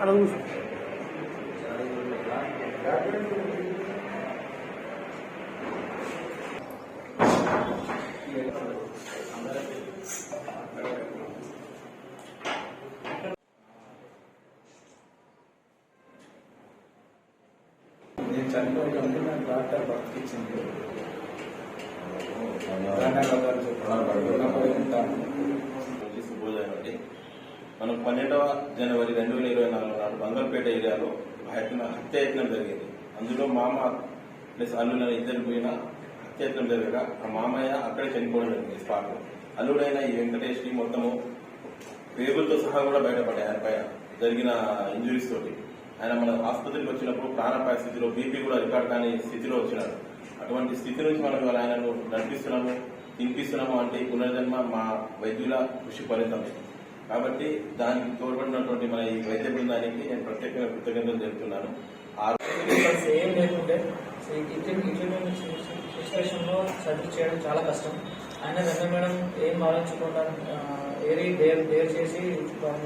అలా చూసి నేను చనిపోయి నాకు డాక్టర్ బతికించింది. మనం 12వ జనవరి 2024 నాడు బంగల్పేట ఏరియాలో హత్యాయత్నం జరిగింది. అందులో మామ ప్లస్ అల్లుడైన ఇద్దరు పోయిన హత్యాయత్నం జరగగా ఆ మామయ్య అక్కడే చనిపోవడం జరిగింది స్పాట్ లో. అల్లుడైన ఈ వెంకటేష్ కి మొత్తము పేగులతో సహా కూడా బయటపడ్డాయి ఆయన పైన జరిగిన ఇంజురీస్ తోటి. ఆయన మన ఆసుపత్రికి వచ్చినప్పుడు ప్రాణాపాయ స్థితిలో బీపీ కూడా రికార్డ్ కాని స్థితిలో వచ్చినాడు. అటువంటి స్థితి నుంచి మనం ఇవాళ ఆయనను నడిపిస్తున్నాము, తినిపిస్తున్నాము అంటే పునర్జన్మ మా వైద్యుల కృషి ఫలితమే. కాబట్టి దానికి తోడ్పడినటువంటి మన ఈ వైద్య బృందానికి నేను ప్రత్యేకంగా కృతజ్ఞతలు తెలుపుతున్నాను. ఏం లేకుంటే సిచ్యువేషన్ లో సర్జరీ చేయడం చాలా కష్టం. ఆయన వెంకట మేడం ఏం ఆలోచించకుండా డేర్ చేసి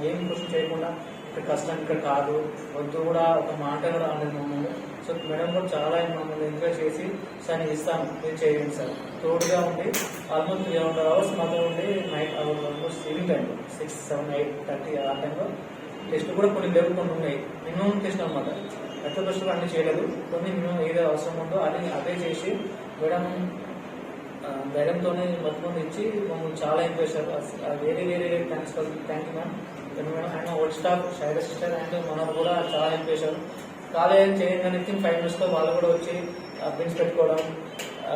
ఏం క్వశ్చన్ చేయకుండా ఇక్కడ కష్టం ఇక్కడ కాదు వద్దు కూడా ఒక మాట కూడా అనేది మమ్మల్ని. సో మేడం కూడా చాలా మమ్మల్ని ఎంకరేజ్ చేసి సార్ నేను ఇస్తాను మీరు చేయండి సార్ తోడుగా ఉండి ఆల్మోస్ట్ 300 hours మాతో ఉండి నైట్ ఆల్మోస్ట్ ఈవినింగ్ టైంలో 6, 7, 8:30 ఆ టైంలో టెస్ట్ కూడా కొన్ని లేవు, కొన్ని ఉన్నాయి. మినిమం టెస్ట్ అనమాట. రక్త పరీక్షలు అన్ని చేయలేదు, కొన్ని మినిమం ఏదో అవసరం ఉందో అదే చేసి మేడంతోనే మొత్తం ఇచ్చి మమ్మల్ని చాలా ఎంకరేజ్ చేశారు. వేరే థ్యాంక్ యూ మ్యామ్. ఆయన ఓల్డ్ స్టాఫ్ షైడ సిస్టర్ అండ్ మనకు కూడా చాలా హెల్ప్ చేశారు. కాలేజ్ చేయగానే 5 minutes వాళ్ళు కూడా వచ్చి బిల్స్ పెట్టుకోవడం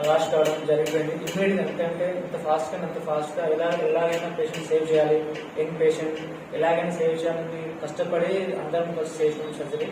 రాసుకోవడం జరిగిపోయింది. ఇమ్మీడియట్గా ఎందుకంటే ఇంత ఫాస్ట్గా ఎలాగైనా పేషెంట్ సేవ్ చేయాలి, యంగ్ పేషెంట్ ఎలాగైనా సేవ్ చేయాలని కష్టపడి అందరం ఫస్ట్ చేసిన సర్జరీ.